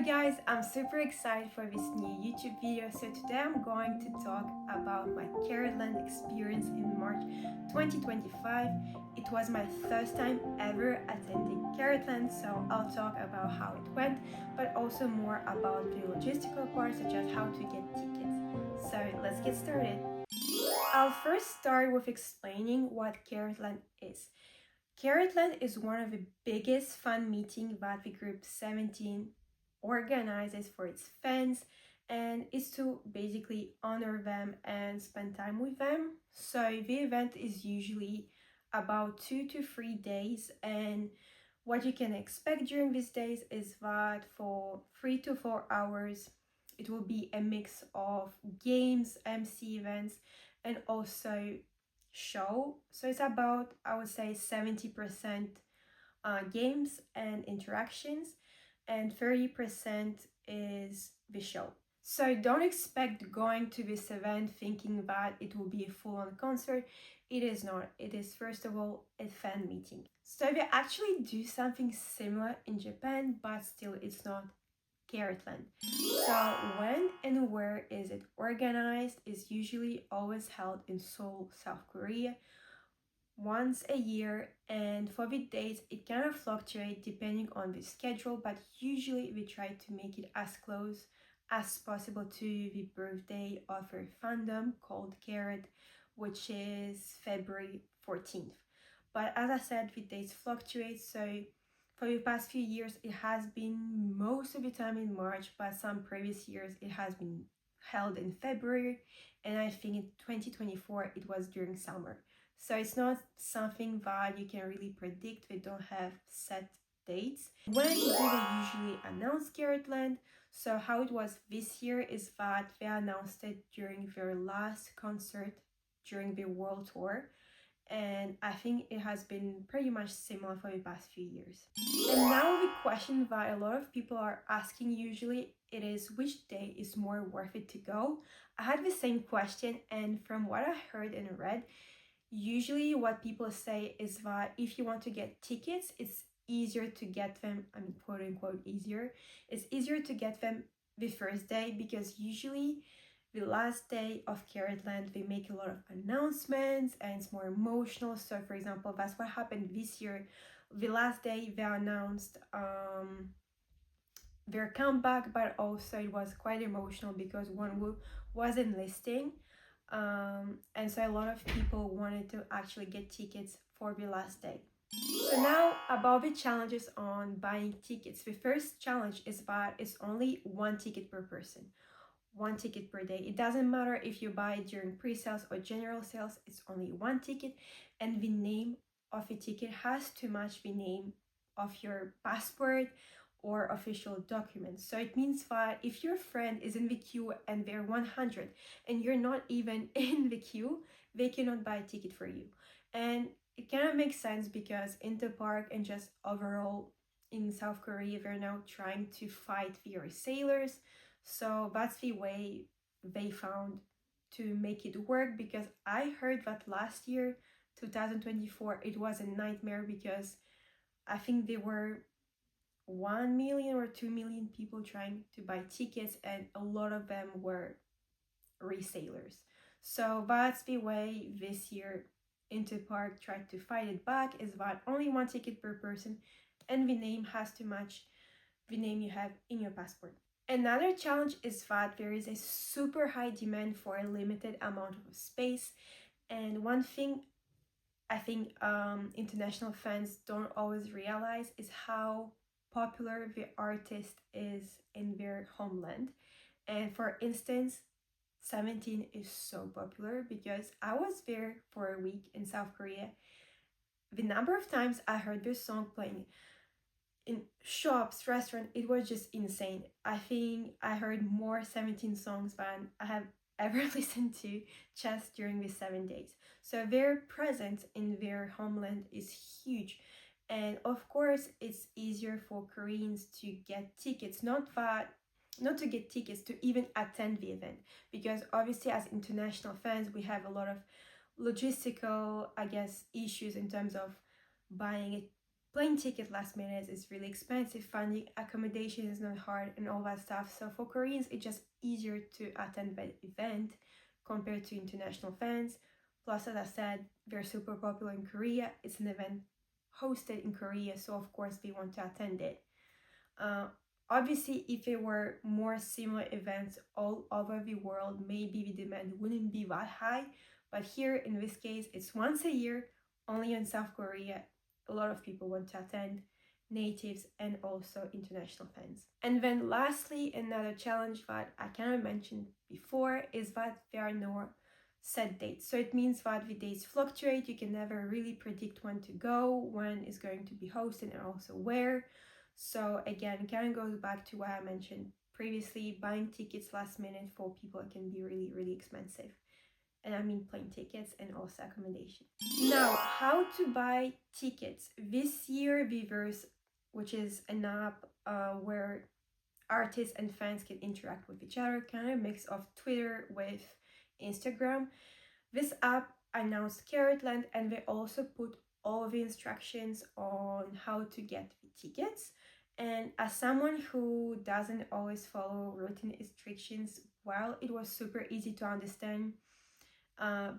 guys, I'm super excited for this new YouTube video. So today I'm going to talk about my Caratland experience in March 2025. It was my first time ever attending Caratland, so I'll talk about how it went, but also more about the logistical part, such as how to get tickets. So let's get started. I'll first start with explaining what Caratland is. Caratland is one of the biggest fan meetings that the group 17 organizes for its fans, and is to basically honor them and spend time with them. So the event is usually about 2 to 3 days, and what you can expect during these days is that for 3 to 4 hours it will be a mix of games, MC events, and also show. So it's about, I would say, 70% games and interactions, and 30% is the show. So don't expect going to this event thinking that it will be a full-on concert. It is not. It is, first of all, a fan meeting. So they actually do something similar in Japan, but still it's not Caratland. So when and where is it organized is usually always held in Seoul, South Korea, once a year, and for the dates it kind of fluctuates depending on the schedule, but usually we try to make it as close as possible to the birthday of our fandom called Carat, which is February 14th. But as I said, the dates fluctuate, so for the past few years it has been most of the time in March, but some previous years it has been held in February, and I think in 2024 it was during summer. So it's not something that you can really predict. They don't have set dates. When do they usually announce Caratland? So how it was this year is that they announced it during their last concert during the world tour, and I think it has been pretty much similar for the past few years. And now the question that a lot of people are asking usually, it is which day is more worth it to go? I had the same question, and from what I heard and read, usually what people say is that if you want to get tickets, it's easier to get them, I mean, quote unquote easier, it's easier to get them the first day, because usually the last day of Caratland they make a lot of announcements and it's more emotional. So for example, that's what happened this year. The last day they announced their comeback, but also it was quite emotional because one was enlisting, and so a lot of people wanted to actually get tickets for the last day. So now about the challenges on buying tickets. The first challenge is that it's only one ticket per person, one ticket per day. It doesn't matter if you buy it during pre-sales or general sales, it's only one ticket, and the name of the ticket has to match the name of your passport or official documents. So it means that if your friend is in the queue and they're 100 and you're not even in the queue, they cannot buy a ticket for you. And it kind of makes sense because Interpark and just overall in South Korea, they're now trying to fight the sailors. So that's the way they found to make it work, because I heard that last year, 2024, it was a nightmare because I think there were 1 million or 2 million people trying to buy tickets, and a lot of them were resellers. So that's the way this year Interpark tried to fight it back, is that only one ticket per person, and the name has to match the name you have in your passport. Another challenge is that there is a super high demand for a limited amount of space, and one thing I think international fans don't always realize is how popular the artist is in their homeland. And for instance, 17 is so popular because I was there for a week in South Korea. The number of times I heard this song playing in shops, restaurants, it was just insane. I think I heard more 17 songs than I have ever listened to just during these 7 days. So their presence in their homeland is huge. And of course, it's easier for Koreans to get tickets, not to get tickets, to even attend the event, because obviously as international fans we have a lot of logistical, I guess, issues in terms of buying a plane ticket last minute is really expensive, finding accommodation is not hard and all that stuff. So for Koreans, it's just easier to attend that event compared to international fans. Plus, as I said, they're super popular in Korea. It's an event hosted in Korea, so of course they want to attend it. Obviously, if there were more similar events all over the world, maybe the demand wouldn't be that high. But here, in this case, it's once a year, only in South Korea. A lot of people want to attend, natives and also international fans. And then lastly, another challenge that I kind of mentioned before is that there are no set dates. So it means that the dates fluctuate. You can never really predict when to go, when is going to be hosted, and also where. So again, kind of goes back to what I mentioned previously, buying tickets last minute for people can be really, really expensive. And I mean plane tickets and also accommodation. Now, how to buy tickets. This year, Viverse, which is an app where artists and fans can interact with each other, kind of a mix of Twitter with Instagram. This app announced Caratland, and they also put all the instructions on how to get the tickets. And as someone who doesn't always follow written instructions, well, it was super easy to understand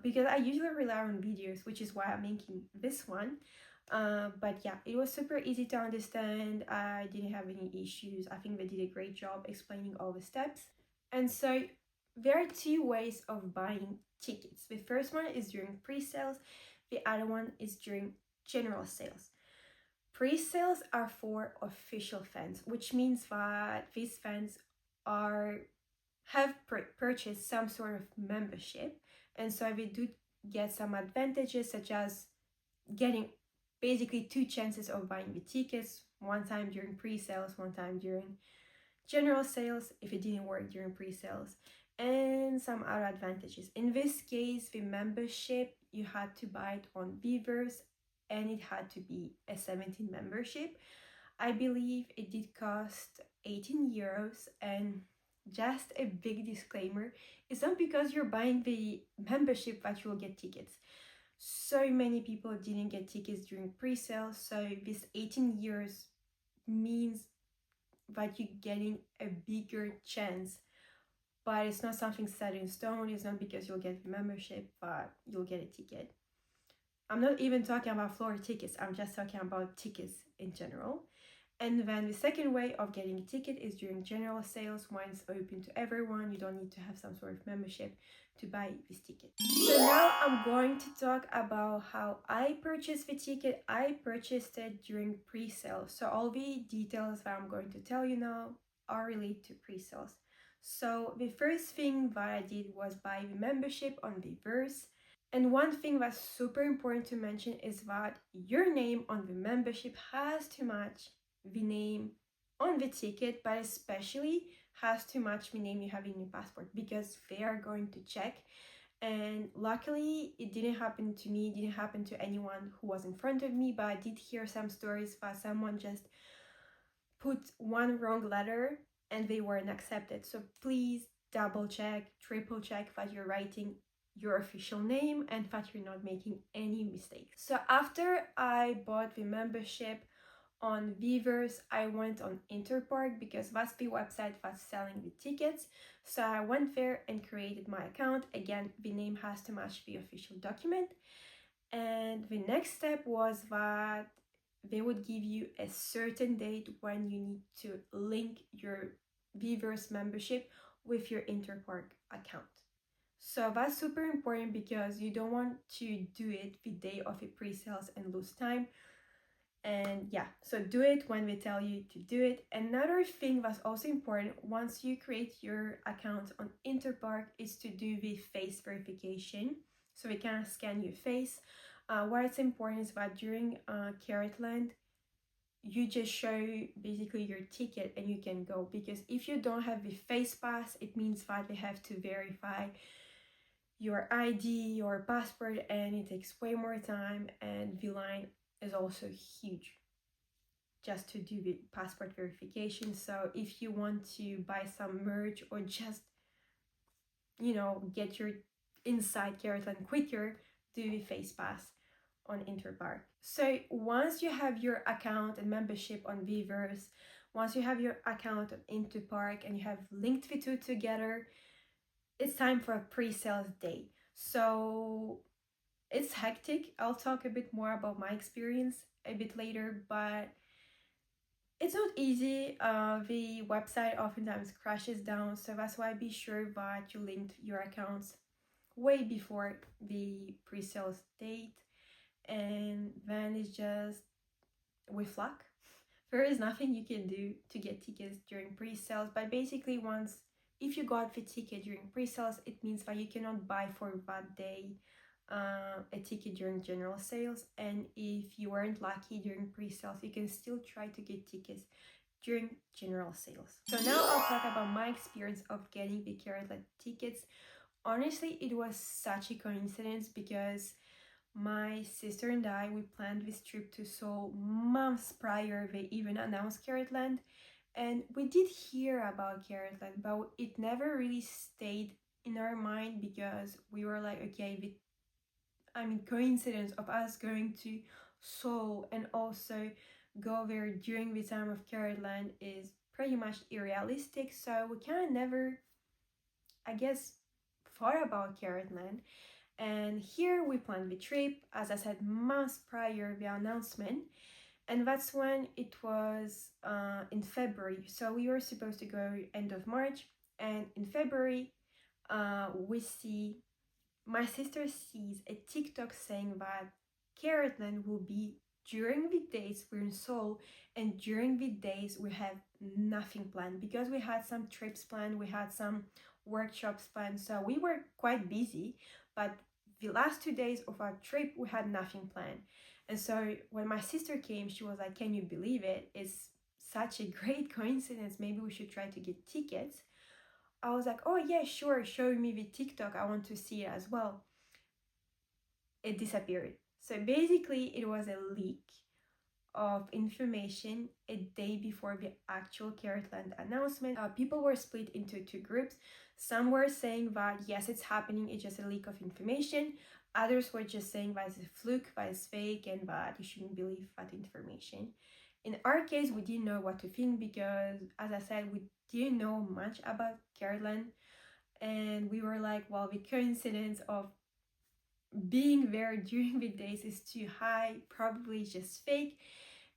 because I usually rely on videos, which is why I'm making this one. But yeah, it was super easy to understand. I didn't have any issues. I think they did a great job explaining all the steps. And so there are two ways of buying tickets. The first one is during pre-sales. The other one is during general sales. Pre-sales are for official fans, which means that these fans have purchased some sort of membership, and so they do get some advantages, such as getting basically two chances of buying the tickets, one time during pre-sales, one time during general sales if it didn't work during pre-sales, and some other advantages. In this case, the membership, you had to buy it on Viverse, and it had to be a 17 membership. I believe it did cost 18 euros, and just a big disclaimer, it's not because you're buying the membership that you'll get tickets. So many people didn't get tickets during pre-sale, so this 18 years means that you're getting a bigger chance. But it's not something set in stone. It's not because you'll get the membership, but you'll get a ticket. I'm not even talking about floor tickets. I'm just talking about tickets in general. And then the second way of getting a ticket is during general sales, when it's open to everyone. You don't need to have some sort of membership to buy this ticket. So now I'm going to talk about how I purchased the ticket. I purchased it during pre-sale. So all the details that I'm going to tell you now are related to pre-sales. So the first thing that I did was buy the membership on Viverse. And one thing that's super important to mention is that your name on the membership has to match the name on the ticket, but especially has to match the name you have in your passport, because they are going to check. And luckily it didn't happen to me, it didn't happen to anyone who was in front of me, but I did hear some stories that someone just put one wrong letter and they weren't accepted. So please double check, triple check that you're writing your official name and that you're not making any mistakes. So after I bought the membership on Viverse, I went on Interpark because that's the website that's selling the tickets. So I went there and created my account. Again, the name has to match the official document. And the next step was that they would give you a certain date when you need to link your Viverse membership with your Interpark account. So that's super important because you don't want to do it the day of a pre-sales and lose time. And yeah, so do it when they tell you to do it. Another thing that's also important once you create your account on Interpark is to do the face verification. So we can scan your face. What is important is that during Caratland, you just show basically your ticket and you can go, because if you don't have the face pass, it means that they have to verify your ID, your passport, and it takes way more time, and the line is also huge just to do the passport verification. So if you want to buy some merch or just, you know, get your inside Caratland quicker, do the face pass on Interpark. So once you have your account and membership on Weverse, once you have your account on Interpark and you have linked the two together, it's time for a pre-sales day. So it's hectic. I'll talk a bit more about my experience a bit later, but it's not easy. The website oftentimes crashes down, so that's why be sure that you linked your accounts way before the pre-sales date, and then it's just with luck. There is nothing you can do to get tickets during pre-sales, but basically once if you got the ticket during pre-sales, it means that you cannot buy for that day a ticket during general sales, and if you weren't lucky during pre-sales, you can still try to get tickets during general sales. So now I'll talk about my experience of getting the Caratland tickets. Honestly, it was such a coincidence because my sister and I, we planned this trip to Seoul months prior they even announced Caratland, and we did hear about Caratland, but it never really stayed in our mind because we were like, okay, coincidence of us going to Seoul and also go there during the time of Caratland is pretty much unrealistic, so we kind of never, I guess, thought about Caratland. And here we planned the trip, as I said, months prior the announcement, and that's when it was in February. So we were supposed to go end of March, and in February my sister sees a TikTok saying that Caratland will be during the days we're in Seoul, and during the days we have nothing planned because we had some trips planned, we had some workshops planned, so we were quite busy, but the last 2 days of our trip we had nothing planned. And so when my sister came, she was like, can you believe it? It's such a great coincidence, maybe we should try to get tickets. I was like, oh yeah, sure, show me the TikTok, I want to see it as well. It disappeared. So basically it was a leak of information a day before the actual Caratland announcement. People were split into two groups. Some were saying that yes, it's happening, it's just a leak of information. Others were just saying that it's a fluke, that it's fake, and that you shouldn't believe that information. In our case, we didn't know what to think because, as I said, we didn't know much about Caratland, and we were like, well, the coincidence of being there during the days is too high, probably just fake.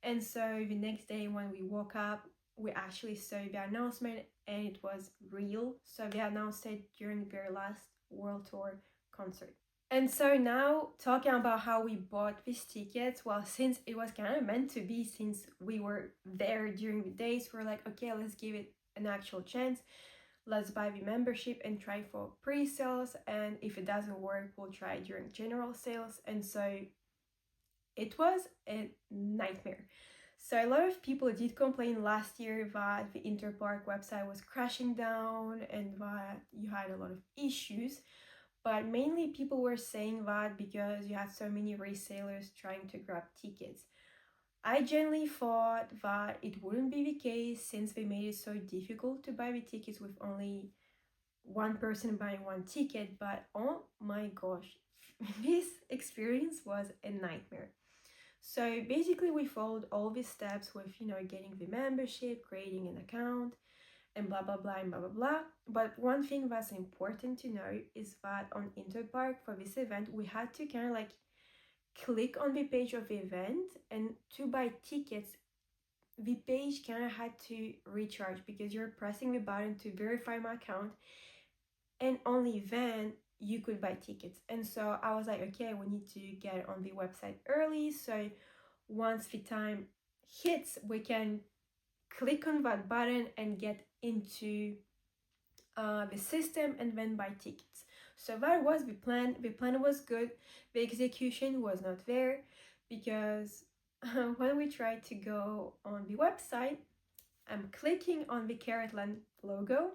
And so the next day when we woke up, we actually saw the announcement and it was real. So they announced it during their last world tour concert. And so now talking about how we bought these tickets, well, since it was kind of meant to be, since we were there during the days, we're like, okay, let's give it an actual chance. Let's buy the membership and try for pre-sales, and if it doesn't work, we'll try during general sales. And so it was a nightmare. So a lot of people did complain last year that the Interpark website was crashing down and that you had a lot of issues, but mainly people were saying that because you had so many resellers trying to grab tickets. I generally thought that it wouldn't be the case since they made it so difficult to buy the tickets with only one person buying one ticket, but oh my gosh, this experience was a nightmare. So basically we followed all these steps with, getting the membership, creating an account, and blah blah blah and blah blah blah. But one thing that's important to know is that on Interpark for this event we had to kind of like click on the page of the event, and to buy tickets the page kind of had to recharge because you're pressing the button to verify my account, and only then you could buy tickets. And so I was like, okay, we need to get on the website early, so once the time hits we can click on that button and get into the system and then buy tickets. So that was the plan. The plan was good. The execution was not there because when we tried to go on the website, I'm clicking on the Caratland logo.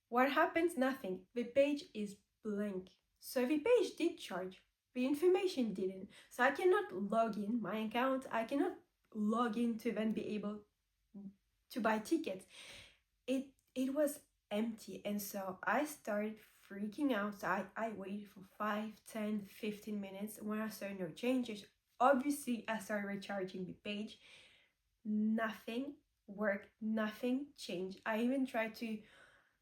What happens? Nothing. The page is blank. So the page did charge. The information didn't. So I cannot log in my account. I cannot log in to then be able to buy tickets. It was empty, and so I started freaking out. So I waited for 5, 10, 15 minutes. When I saw no changes, obviously I started recharging the page. Nothing worked, nothing changed. I even tried to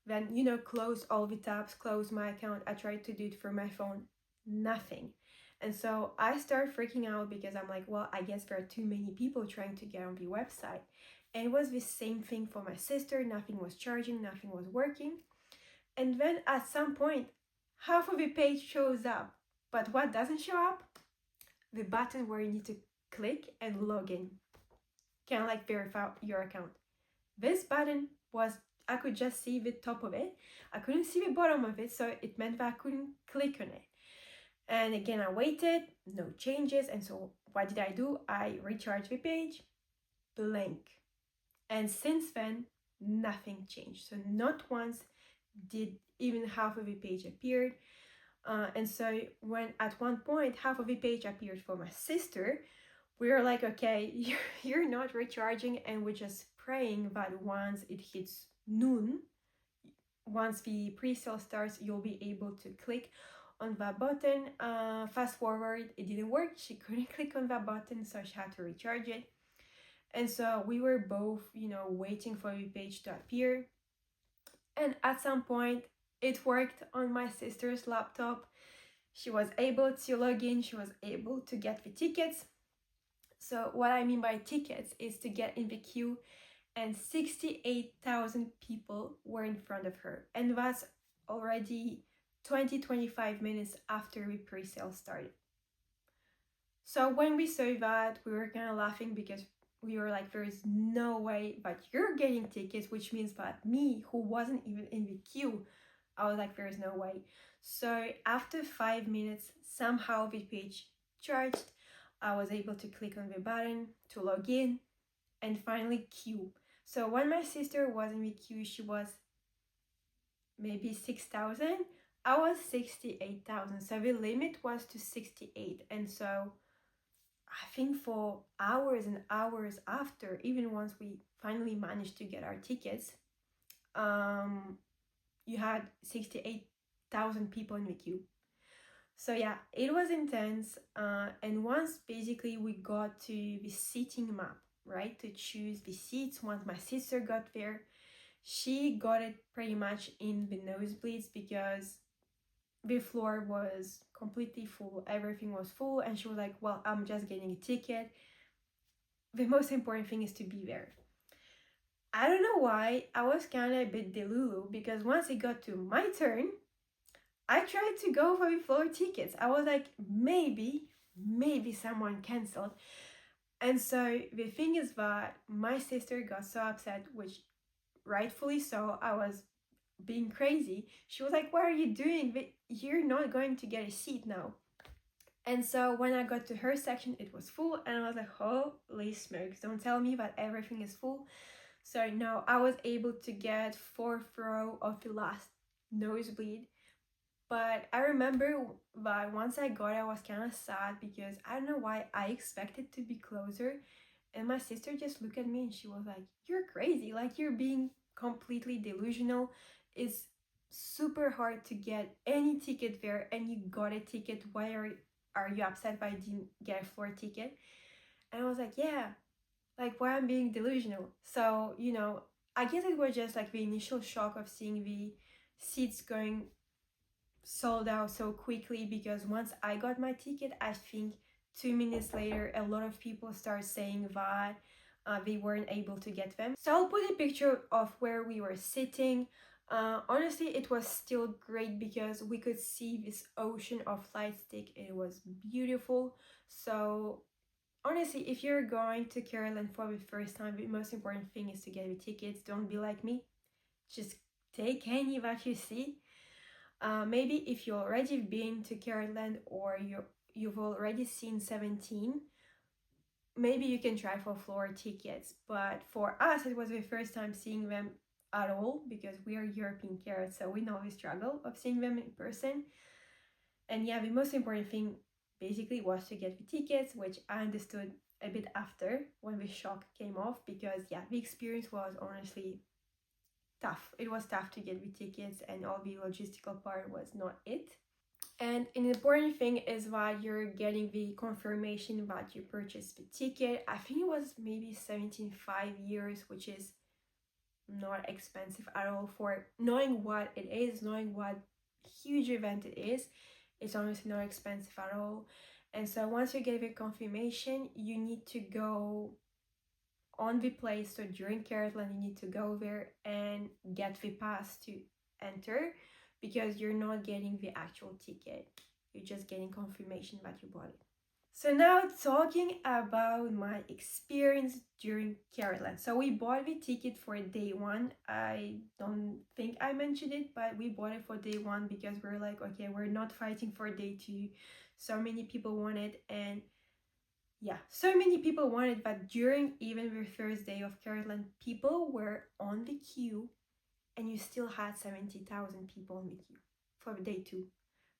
then, close all the tabs, close my account. I tried to do it for my phone, nothing. And so I started freaking out because I'm like, well, I guess there are too many people trying to get on the website. And it was the same thing for my sister. Nothing was charging, nothing was working. And then at some point, half of the page shows up. But what doesn't show up? The button where you need to click and log in. Kind of like verify your account. This button was, I could just see the top of it. I couldn't see the bottom of it, so it meant that I couldn't click on it. And again, I waited, no changes. And so what did I do? I recharged the page, blank. And since then, nothing changed. So not once did even half of the page appeared. And so when at one point, half of the page appeared for my sister, we were like, okay, you're not recharging. And we're just praying that once it hits noon, once the pre-sale starts, you'll be able to click on that button. Fast forward, it didn't work. She couldn't click on that button, so she had to recharge it. And so we were both, waiting for the page to appear. And at some point, it worked on my sister's laptop. She was able to log in. She was able to get the tickets. So what I mean by tickets is to get in the queue, and 68,000 people were in front of her. And that's already 20-25 minutes after the pre-sale started. So when we saw that, we were kind of laughing because we were like, there is no way that you're getting tickets, which means that me, who wasn't even in the queue, I was like, there is no way. So after 5 minutes, somehow the page charged. I was able to click on the button to log in and finally queue. So when my sister was in the queue, she was maybe 6,000. I was 68,000. So the limit was to 68. And so I think for hours and hours after, even once we finally managed to get our tickets, you had 68,000 people in the queue. So yeah, it was intense. And once basically we got to the seating map, right, to choose the seats, once my sister got there, she got it pretty much in the nosebleeds because the floor was completely full, everything was full, and she was like, well, I'm just getting a ticket. The most important thing is to be there. I don't know why, I was kind of a bit delulu because once it got to my turn, I tried to go for the floor tickets. I was like, maybe someone canceled. And so the thing is that my sister got so upset, which rightfully so. I was being crazy. She was like, what are you doing? You're not going to get a seat now. And so when I got to her section, it was full. And I was like, holy smokes, don't tell me that everything is full. So no, I was able to get 4th row of the last nosebleed. But I remember that once I got it, I was kind of sad because I don't know why I expected to be closer. And my sister just looked at me and she was like, you're crazy. Like, you're being completely delusional. It's super hard to get any ticket there and you got a ticket. Why are you upset if I didn't get a floor ticket? And I was like, yeah, like, why I'm being delusional? So, I guess it was just like the initial shock of seeing the seats going sold out so quickly, because once I got my ticket, I think 2 minutes later a lot of people start saying that they weren't able to get them. So I'll put a picture of where we were sitting. Honestly, it was still great because we could see this ocean of light stick. It was beautiful. So honestly, if you're going to Caratland for the first time, the most important thing is to get the tickets. Don't be like me, just take any that you see. Maybe if you already been to Caratland or you've already seen 17, maybe you can try for floor tickets. But for us, it was the first time seeing them at all because we are European Carats, so we know the struggle of seeing them in person. And yeah, the most important thing basically was to get the tickets, which I understood a bit after when the shock came off, because yeah, the experience was honestly tough. It was tough to get the tickets, and all the logistical part was not it. And an important thing is that you're getting the confirmation that you purchased the ticket. I think it was maybe 17.5 euros, which is not expensive at all for knowing what it is, knowing what huge event it is. It's honestly not expensive at all. And so once you get the confirmation, you need to go on the place. So during Caratland, you need to go there and get the pass to enter, because you're not getting the actual ticket. You're just getting confirmation that you bought it. So now talking about my experience during Caratland. So we bought the ticket for day one. I don't think I mentioned it, but we bought it for day one because we're like, okay, we're not fighting for day two. So many people want it, and yeah, so many people wanted that during even the first day of Caratland, people were on the queue, and you still had 70,000 people on the queue for day two.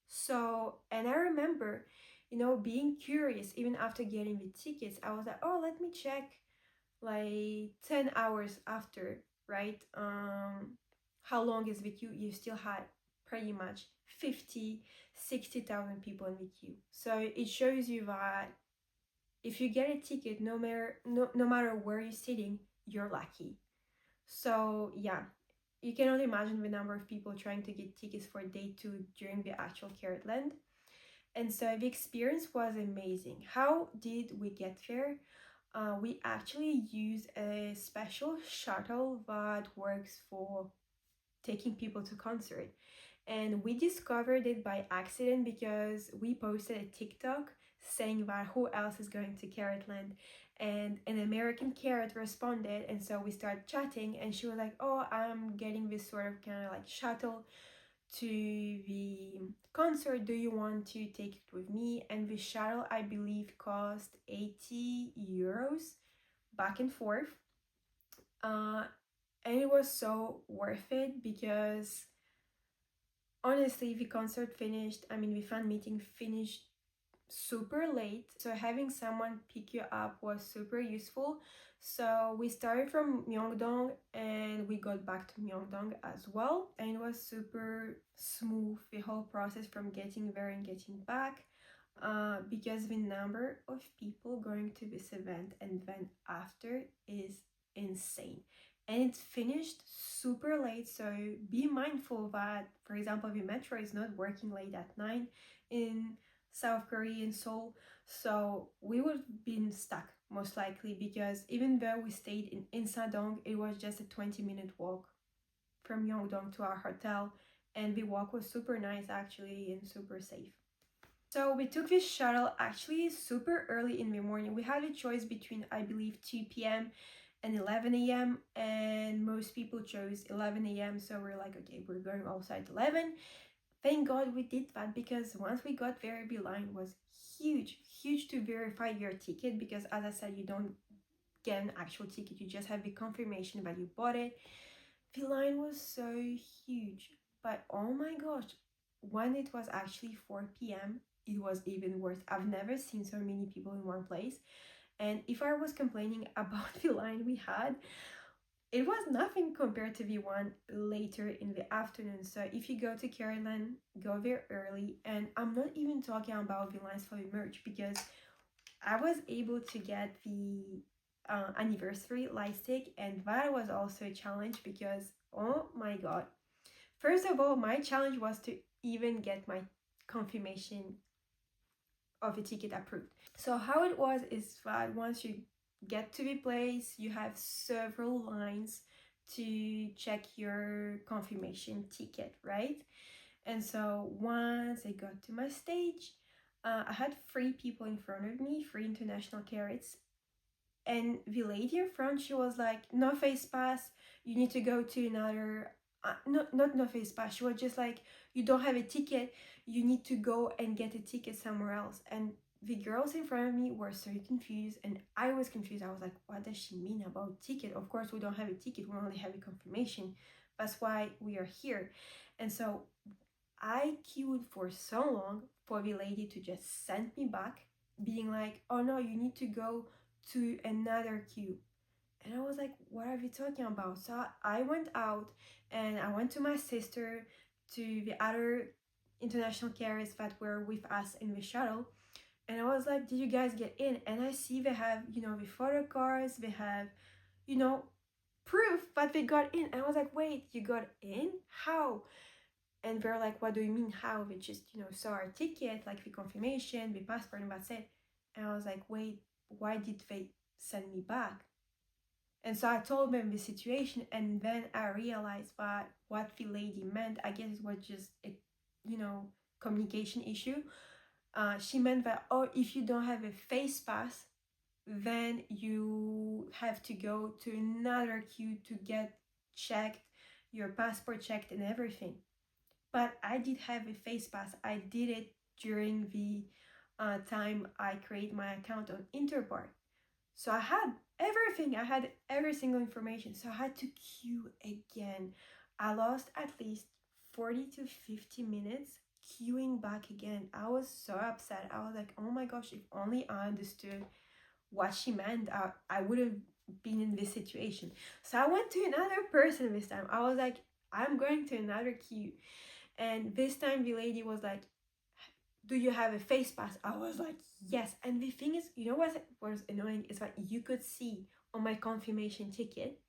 So, and I remember, being curious even after getting the tickets. I was like, oh, let me check like 10 hours after, right? How long is the queue? You still had pretty much 50, 60,000 people in the queue. So it shows you that if you get a ticket, no matter where you're sitting, you're lucky. So yeah, you can only imagine the number of people trying to get tickets for day two during the actual Caratland. And so the experience was amazing. How did we get there? We actually use a special shuttle that works for taking people to concert. And we discovered it by accident because we posted a TikTok saying that who else is going to Caratland, and an American Carat responded, and so we started chatting, and she was like, oh, I'm getting this sort of kind of like shuttle to the concert, do you want to take it with me? And the shuttle, I believe, cost 80 euros back and forth, and it was so worth it because honestly, the concert finished, the fan meeting finished super late, so having someone pick you up was super useful. So we started from Myeongdong and we got back to Myeongdong as well, and it was super smooth, the whole process from getting there and getting back, because the number of people going to this event and then after is insane. And it's finished super late, so be mindful that, for example, the metro is not working late at 9 in South Korea and Seoul. So we would have been stuck most likely, because even though we stayed in Insadong, it was just a 20-minute walk from Myeongdong to our hotel, and the walk was super nice actually and super safe. So we took this shuttle actually super early in the morning. We had a choice between, I believe, 2 p.m. and 11 a.m. and most people chose 11 a.m. So we're like, okay, we're going also at 11. Thank God we did that, because once we got there, the line was huge to verify your ticket, because as I said, you don't get an actual ticket, you just have the confirmation that you bought it. The line was so huge, but oh my gosh, when it was actually 4 p.m., it was even worse. I've never seen so many people in one place. And if I was complaining about the line we had, it was nothing compared to the one later in the afternoon. So if you go to Caratland, go there early. And I'm not even talking about the lines for the merch, because I was able to get the anniversary light stick, and that was also a challenge because, oh my god. First of all, my challenge was to even get my confirmation of a ticket approved. So how it was is that once you get to the place, you have several lines to check your confirmation ticket, right? And so once I got to my stage, I had 3 people in front of me, 3 international Carats, and the lady in front, she was like, no face pass, you need to go to another, not no face pass, she was just like, you don't have a ticket, you need to go and get a ticket somewhere else. And the girls in front of me were so confused, and I was confused. I was like, what does she mean about ticket? Of course we don't have a ticket, we only have a confirmation, that's why we are here. And so I queued for so long for the lady to just send me back, being like, oh no, you need to go to another queue. And I was like, what are you talking about? So I went out and I went to my sister, to the other international carriers that were with us in the shuttle. And I was like, did you guys get in? And I see they have, the photo cards, they have, you know, proof that they got in. And I was like, wait, you got in? How? And they're like, what do you mean how? We just, saw our ticket, like the confirmation, the passport, and that's it. And I was like, wait, why did they send me back? And so I told them the situation, and then I realized that what the lady meant, I guess it was just a, communication issue. She meant that, oh, if you don't have a face pass, then you have to go to another queue to get checked, your passport checked and everything. But I did have a face pass. I did it during the time I create my account on Interpark. So I had everything. I had every single information. So I had to queue again. I lost at least 40 to 50 minutes queuing back again. I was so upset. I was like, oh my gosh, if only I understood what she meant, I would have been in this situation. So I went to another person this time. I was like, I'm going to another queue. And this time the lady was like, do you have a face pass? I was like, yes. And the thing is, what was annoying is that you could see on my confirmation ticket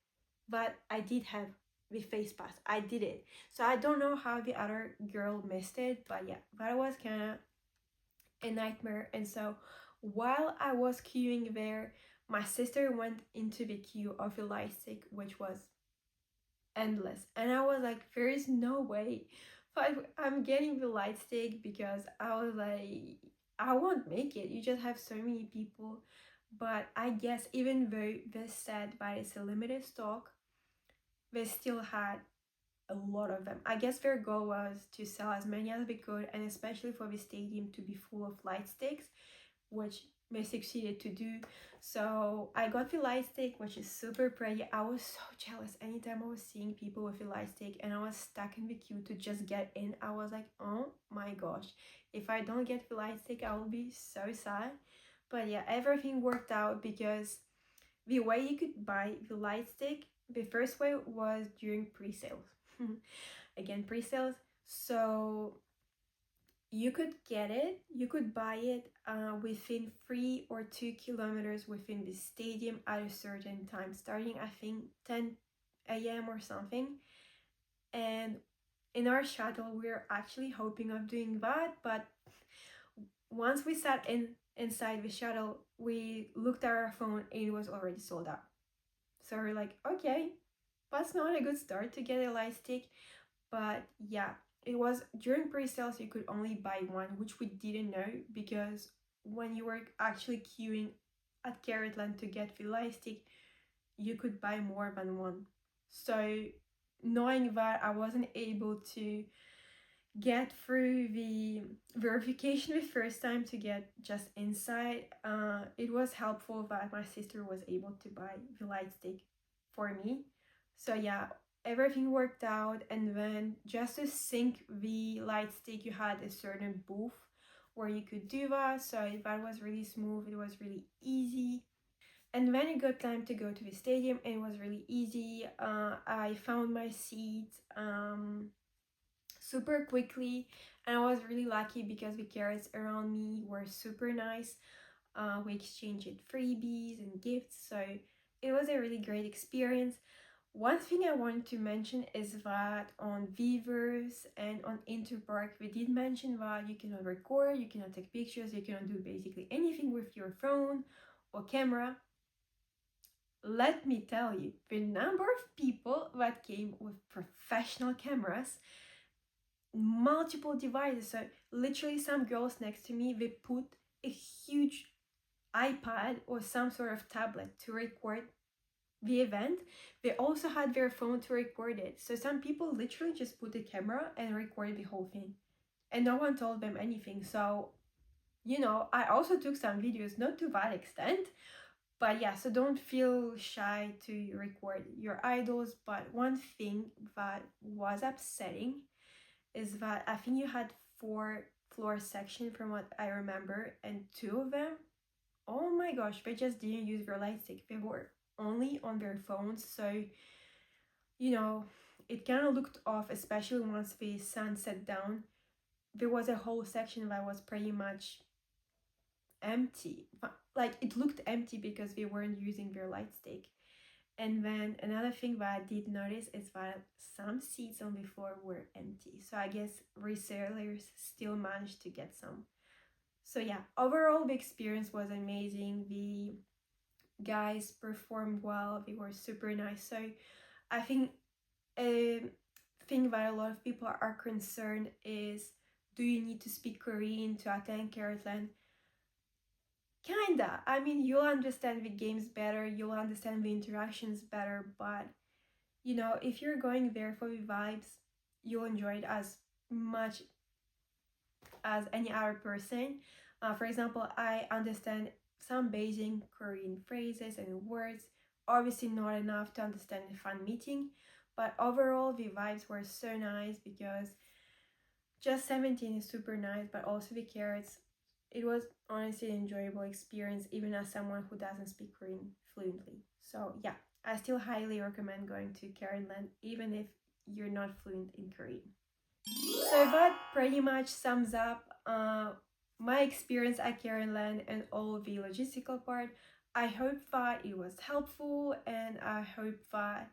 that I did have the face pass. I did it. So I don't know how the other girl missed it, but yeah, that was kind of a nightmare. And so while I was queuing there, my sister went into the queue of a light stick, which was endless. And I was like, there is no way but I'm getting the light stick, because I was like, I won't make it. You just have so many people. But I guess even though they said that it's a limited stock, they still had a lot of them. I guess their goal was to sell as many as they could, and especially for the stadium to be full of light sticks, which they succeeded to do. So I got the light stick, which is super pretty. I was so jealous anytime I was seeing people with a light stick and I was stuck in the queue to just get in. I was like, oh my gosh, if I don't get the light stick, I will be so sad. But yeah, everything worked out, because the way you could buy the light stick, the first way was during pre-sales. Again, pre-sales. So you could get it, you could buy it within 3 or 2 kilometers within the stadium at a certain time, starting I think 10 a.m. or something. And in our shuttle, we're actually hoping of doing that, but once we sat inside the shuttle, we looked at our phone and it was already sold out. So we're like, okay, that's not a good start to get a light stick. But yeah, it was during pre-sales you could only buy one, which we didn't know, because when you were actually queuing at Caratland to get the light stick, you could buy more than one. So knowing that I wasn't able to get through the verification the first time to get just inside, it was helpful that my sister was able to buy the light stick for me. So yeah, everything worked out. And then just to sync the light stick, you had a certain booth where you could do that. So that was really smooth, it was really easy. And then it got time to go to the stadium, and it was really easy. I found my seat super quickly, and I was really lucky because the carrots around me were super nice. We exchanged freebies and gifts, so it was a really great experience. One thing I wanted to mention is that on Vivers and on Interpark, we did mention that you cannot record, you cannot take pictures, you cannot do basically anything with your phone or camera. Let me tell you, the number of people that came with professional cameras, multiple devices. So literally some girls next to me, they put a huge iPad or some sort of tablet to record the event. They also had their phone to record it. So some people literally just put the camera and record the whole thing, and no one told them anything. So I also took some videos, not to that extent, but yeah, so don't feel shy to record your idols. But one thing that was upsetting is that I think you had 4 floor sections from what I remember, and 2 of them, oh my gosh, they just didn't use their light stick. They were only on their phones, so you know, it kind of looked off, especially once the sun set down. There was a whole section that was pretty much empty. Like, it looked empty because they weren't using their light stick. And then another thing that I did notice is that some seats on the floor were empty. So I guess resellers still managed to get some. So yeah, overall the experience was amazing. The guys performed well. They were super nice. So I think a thing that a lot of people are concerned is, do you need to speak Korean to attend Caratland? Kinda. I mean, you'll understand the games better, you'll understand the interactions better, but you know, if you're going there for the vibes, you'll enjoy it as much as any other person. For example, I understand some basic Korean phrases and words, obviously not enough to understand the fan meeting, but overall the vibes were so nice because just 17 is super nice, but also the Carats. It was honestly an enjoyable experience, even as someone who doesn't speak Korean fluently. So yeah, I still highly recommend going to Caratland, even if you're not fluent in Korean. So that pretty much sums up my experience at Caratland and all the logistical part. I hope that it was helpful, and I hope that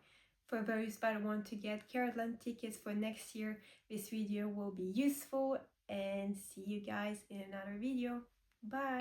for those that want to get Caratland tickets for next year, this video will be useful, and see you guys in another video. Bye!